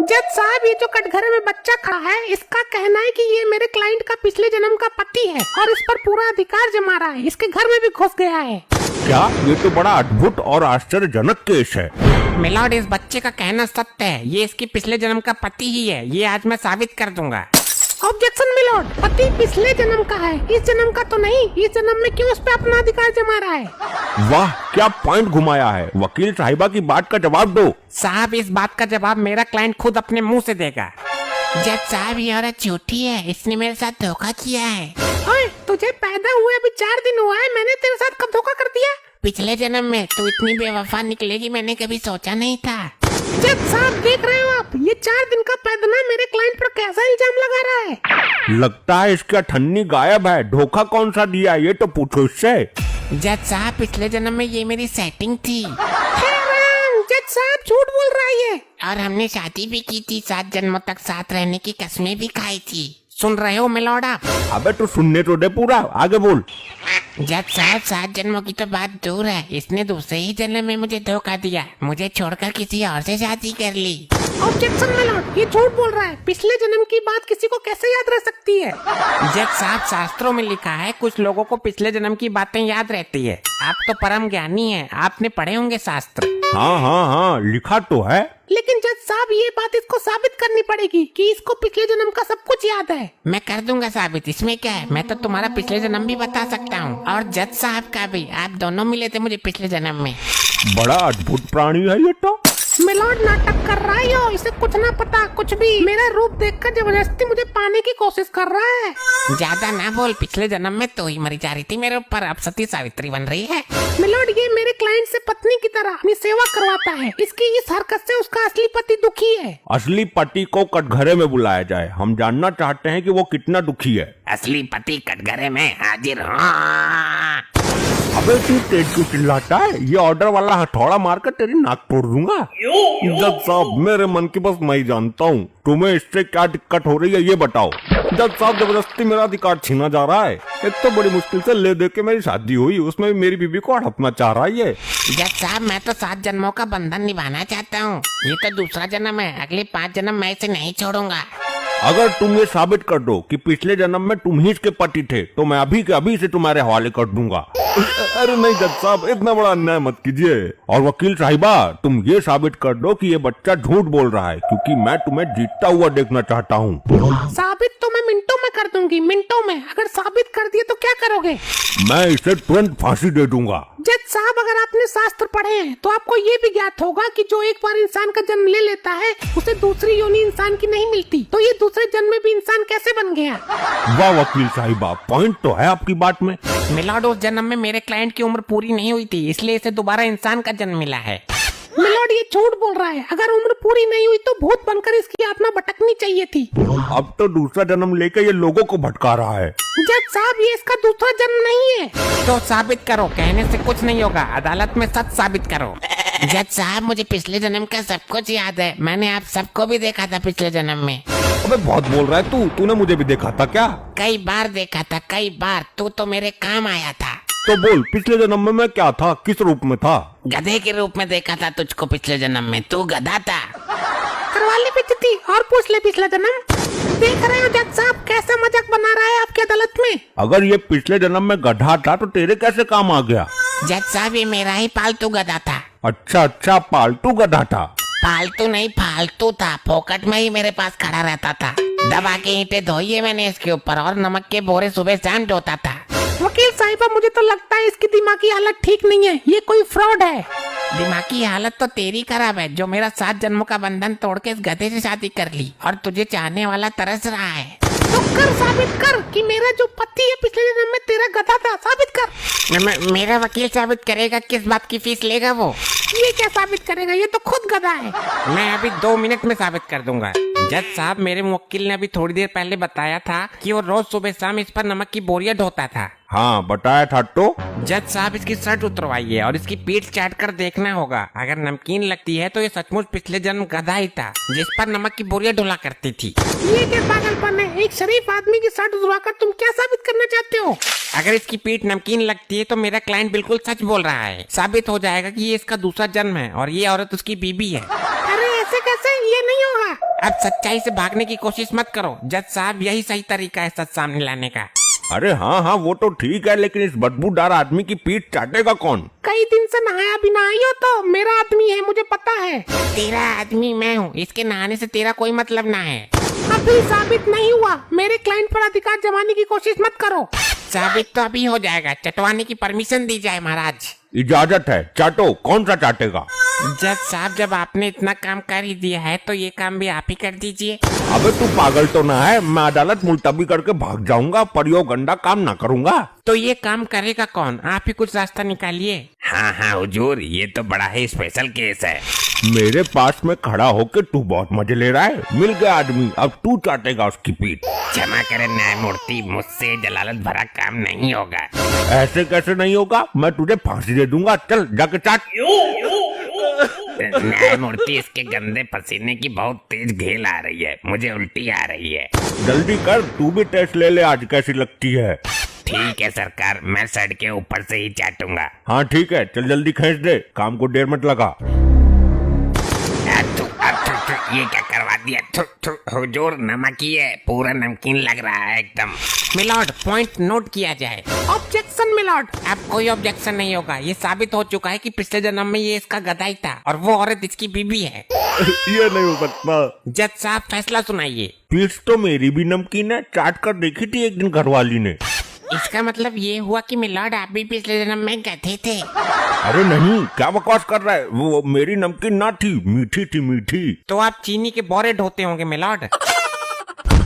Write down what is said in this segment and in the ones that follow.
जज साहब, ये जो कटघरे में बच्चा खड़ा है, इसका कहना है कि ये मेरे क्लाइंट का पिछले जन्म का पति है और इस पर पूरा अधिकार जमा रहा है। इसके घर में भी घुस गया है। क्या? ये तो बड़ा अद्भुत और आश्चर्यजनक केस है। मिलॉर्ड, इस बच्चे का कहना सत्य है। ये इसके पिछले जन्म का पति ही है। ये आज मैं साबित कर दूंगा। ऑब्जेक्शन मिलॉर्ड, पति पिछले जन्म का है, इस जन्म का तो नहीं। इस जन्म में क्यों उस पे अपना अधिकार जमा रहा है? वाह, क्या पॉइंट घुमाया है। वकील साहिबा की बात का जवाब दो। साहब, इस बात का जवाब मेरा क्लाइंट खुद अपने मुंह से देगा। जज साहब, ये औरत झूठी है। इसने मेरे साथ धोखा किया है। ओए, तुझे पैदा हुए अभी 4 दिन हुआ है, मैंने तेरे साथ कब धोखा कर दिया? पिछले जन्म में तू इतनी बेवफा निकलेगी मैंने कभी सोचा नहीं था। जज साहब, देख रहे हो आप, ये 4 दिन का पैदना मेरे क्लाइंट पर कैसा इल्जाम लगा रहा है। लगता है इसकी अठन्नी गायब है। धोखा कौन सा दिया ये तो पूछो इससे। जज साहब, पिछले जन्म में ये मेरी सेटिंग थी। जज साहब, झूठ बोल रहा है ये। और हमने शादी भी की थी। 7 जन्मों तक साथ रहने की कस्में भी खाई थी। सुन रहे हो मिलॉर्ड आप? अबे तू सुनने तो दे पूरा, आगे बोल। जज साहब, 7 जन्मों की तो बात दूर है, इसने दूसरे ही जन्म में मुझे धोखा दिया। मुझे छोड़कर किसी और से शादी कर ली। ऑब्जेक्शन मिलॉर्ड, ये झूठ बोल रहा है। पिछले जन्म की बात किसी को कैसे याद रह सकती है? जज साहब, शास्त्रों में लिखा है कुछ लोगों को पिछले जन्म की बातें याद रहती है। आप तो परम ज्ञानी हैं, आपने पढ़े होंगे शास्त्र। हाँ हाँ हाँ, लिखा तो है। लेकिन जज साहब, ये बात इसको साबित करनी पड़ेगी कि इसको पिछले जन्म का सब कुछ याद है। मैं कर दूंगा साबित, इसमें क्या है। मैं तो तुम्हारा पिछले जन्म भी बता सकता हूँ और जज साहब का भी। आप दोनों मिले थे मुझे पिछले जन्म में। बड़ा अद्भुत प्राणी है ये तो। मिलॉर्ड नाटक कर रहा है यो, इसे कुछ ना पता कुछ भी। मेरा रूप देखकर जबरदस्ती मुझे पाने की कोशिश कर रहा है। ज्यादा ना बोल, पिछले जन्म में तो ही मरी जा रही थी मेरे ऊपर, अब सती सावित्री बन रही है। मिलॉर्ड, ये मेरे क्लाइंट से पत्नी की तरह अपनी सेवा करवाता है। इसकी इस हरकत से उसका असली पति दुखी है। असली पति को कटघरे में बुलाया जाए। हम जानना चाहते हैं कि वो कितना दुखी है। असली पति कटघरे में हाजिर। हाँ। अबे तू तेज क्यों चिल्लाता है? ये ऑर्डर वाला हथौड़ा मारकर तेरी नाक तोड़ दूंगा। जज साहब, मेरे मन की बस मैं ही जानता हूँ। तुम्हें इससे क्या दिक्कत हो रही है ये बताओ। जज साहब, जबरदस्ती मेरा अधिकार छीना जा रहा है। एक तो बड़ी मुश्किल से ले दे के मेरी शादी हुई, उसमें भी मेरी बीबी को हड़पना चाह रहा है ये। जज साहब, मैं तो 7 जन्मों का बंधन निभाना चाहता हूँ। ये तो दूसरा जन्म है, अगले 5 जन्म मैं इसे नहीं छोड़ूंगा। अगर तुम ये साबित कर दो कि पिछले जन्म में तुम ही इसके पति थे तो मैं अभी के अभी से तुम्हारे हवाले कर दूंगा। अरे नहीं जज साहब, इतना बड़ा अन्याय मत कीजिए। और वकील साहिबा, तुम ये साबित कर दो कि ये बच्चा झूठ बोल रहा है, क्योंकि मैं तुम्हें जीतता हुआ देखना चाहता हूँ। साबित तो मैं मिनटों में कर दूंगी, मिनटों में। अगर साबित कर दिए तो क्या करोगे? मैं इसे तुरंत फांसी दे दूंगा। जज साहब, अगर आपने शास्त्र पढ़े हैं तो आपको ये भी ज्ञात होगा कि जो एक बार इंसान का जन्म ले लेता है उसे दूसरी योनि इंसान की नहीं मिलती। तो ये दूसरे जन्म में भी इंसान कैसे बन गया? वाह वकील साहिबा, पॉइंट तो है आपकी बात में। मिलॉर्ड, उस जन्म में मेरे क्लाइंट की उम्र पूरी नहीं हुई थी, इसलिए इसे दोबारा इंसान का जन्म मिला है। मिलॉर्ड, ये झूठ बोल रहा है। अगर उम्र पूरी नहीं हुई तो भूत बनकर इसकी आत्मा भटकनी चाहिए थी। अब तो दूसरा जन्म लेकर ये लोगों को भटका रहा है। जज साहब, ये इसका दूसरा जन्म नहीं है। तो साबित करो, कहने से कुछ नहीं होगा। अदालत में सच साबित करो। जज साहब, मुझे पिछले जन्म का सब कुछ याद है। मैंने आप सबको भी देखा था पिछले जन्म में। अबे बहुत बोल रहा है तूने मुझे भी देखा था क्या? कई बार देखा था, कई बार। तू तो मेरे काम आया था। तो बोल, पिछले जन्म में मैं क्या था, किस रूप में था? गधे के रूप में देखा था तुझको पिछले जन्म में। तू गधा था। करवा ले बेइज्जती और पूछ ले पिछला जन्म। देख रहे हो जज साहब, कैसा मजाक बना रहा है आपकी अदालत में। अगर ये पिछले जन्म में गधा था तो तेरे कैसे काम आ गया? जज साहब, ये मेरा ही पालतू गधा था। अच्छा, पालतू गधा था। पालतू नहीं, फालतू था। फोकट में ही मेरे पास खड़ा रहता था। दबा के ईंटें धोई है मैंने इसके ऊपर, और नमक के बोरे सुबह शाम ढोता था। वकील साहिबा, मुझे तो लगता है इसकी दिमागी हालत ठीक नहीं है। ये कोई फ्रॉड है। दिमागी हालत तो तेरी खराब है, जो मेरा 7 जन्मों का बंधन तोड़ के इस गधे से शादी कर ली और तुझे चाहने वाला तरस रहा है। तो कर, साबित कर कि मेरा जो पति है पिछले जन्म में तेरा गधा था। साबित कर। मेरा वकील साबित करेगा। किस बात की फीस लेगा वो? ये क्या साबित करेगा? ये तो खुद गधा है। मैं अभी 2 मिनट में साबित कर दूंगा। जज साहब, मेरे मुवक्किल ने अभी थोड़ी देर पहले बताया था कि वो रोज सुबह शाम इस पर नमक की बोरियां ढोता था। हाँ, बताया था तो। जज साहब, इसकी शर्ट उतरवाइए और इसकी पीठ चाट कर देखना होगा। अगर नमकीन लगती है तो ये सचमुच पिछले जन्म गधा ही था, जिस पर नमक की बोरियां ढोला करती थी। ये क्या पागलपन है? एक शरीफ आदमी की शर्ट उतरवाकर तुम क्या साबित करना चाहते हो? अगर इसकी पीठ नमकीन लगती है तो मेरा क्लाइंट बिल्कुल सच बोल रहा है। साबित हो जाएगा कि ये इसका दूसरा जन्म है और ये औरत उसकी बीबी है। अरे ऐसे कैसे? ये नहीं होगा। अब सच्चाई से भागने की कोशिश मत करो जज साहब, यही सही तरीका है सच सामने लाने का। अरे हाँ हाँ वो तो ठीक है, लेकिन इस बदबूदार आदमी की पीठ चाटेगा कौन? कई दिन से नहाया भी ना आई हो तो मेरा आदमी है, मुझे पता है। तेरा आदमी मैं हूँ, इसके नहाने से तेरा कोई मतलब ना है। अभी साबित नहीं हुआ, मेरे क्लाइंट पर अधिकार जमाने की कोशिश मत करो। साबित तो अभी हो जाएगा, चटवाने की परमिशन दी जाए महाराज। इजाजत है, चाटो। कौन सा चाटेगा? जज साहब, जब आपने इतना काम कर ही दिया है तो ये काम भी आप ही कर दीजिए। अबे तू पागल तो ना है? मैं अदालत मुलतवी करके भाग जाऊंगा पर यो गंदा काम ना करूंगा। तो ये काम करेगा कौन? आप ही कुछ रास्ता निकालिए। हाँ हाँ हुजूर, ये तो बड़ा ही स्पेशल केस है। मेरे पास में खड़ा होके तू बहुत मजे ले रहा है। मिल गया आदमी, अब तू चाटेगा उसकी पीठ। क्षमा करें न्यायमूर्ति, मुझसे जलालत भरा काम नहीं होगा। ऐसे कैसे नहीं होगा? मैं तुझे फांसी दे दूंगा। चल जाके चाट। न्यायमूर्ति, इसके गंदे पसीने की बहुत तेज घेल आ रही है, मुझे उल्टी आ रही है। जल्दी कर, तू भी टेस्ट ले ले आज कैसी लगती है। ठीक है सरकार, मैं सड़ के ऊपर से ही चाटूंगा। हाँ ठीक है, चल जल्दी खींच दे, काम को देर मत लगा। ये क्या करवा दिया? हुजूर, नमकी है, पूरा नमकीन लग रहा है एकदम। मिलॉर्ड, पॉइंट नोट किया जाए। Objection milord. अब कोई ऑब्जेक्शन नहीं होगा। ये साबित हो चुका है कि पिछले जन्म में ये इसका गधाई था और वो औरत इसकी बीबी है। ये नहीं हो सकता। जज साहब, फैसला सुनाइए। पीठ तो मेरी भी नमकीन है, चाट कर देखी थी एक दिन घरवाली ने। इसका मतलब ये हुआ कि मिलॉर्ड आप भी पिछले जन्म में गधे थे। अरे नहीं, क्या बकवास कर रहा है? वो मेरी नमकीन ना थी, मीठी थी मीठी। तो आप चीनी के बोरे ढोते होंगे मिलॉर्ड।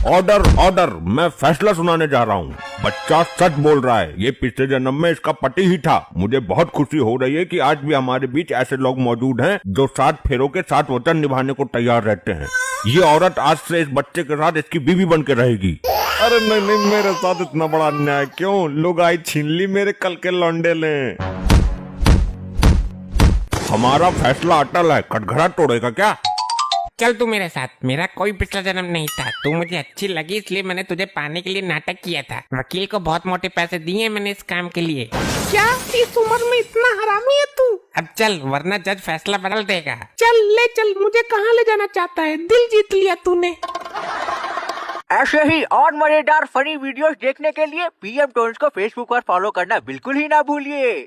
ऑर्डर ऑर्डर, मैं फैसला सुनाने जा रहा हूँ। बच्चा सच बोल रहा है, ये पिछले जन्म में इसका पति ही था। मुझे बहुत खुशी हो रही है कि आज भी हमारे बीच ऐसे लोग मौजूद हैं जो 7 फेरों के 7 वचन निभाने को तैयार रहते हैं। ये औरत आज से इस बच्चे के साथ इसकी बीवी बन के रहेगी। अरे नहीं नहीं, मेरे साथ इतना बड़ा अन्याय क्यों? लुगाई छीन ली मेरे कल के लौंडे ने। हमारा फैसला अटल है, कटघरा तोड़ेगा क्या? चल तू मेरे साथ। मेरा कोई पिछला जन्म नहीं था, तू मुझे अच्छी लगी इसलिए मैंने तुझे पाने के लिए नाटक किया था। वकील को बहुत मोटे पैसे दिए मैंने इस काम के लिए। क्या इस उम्र में इतना हरामी है तू? अब चल, वरना जज फैसला बदल देगा। चल ले चल, मुझे कहाँ ले जाना चाहता है? दिल जीत लिया तूने। ऐसे ही और मजेदार फनी वीडियोस देखने के लिए PM टोन्स को फेसबुक पर फॉलो करना बिल्कुल ही ना भूलिए।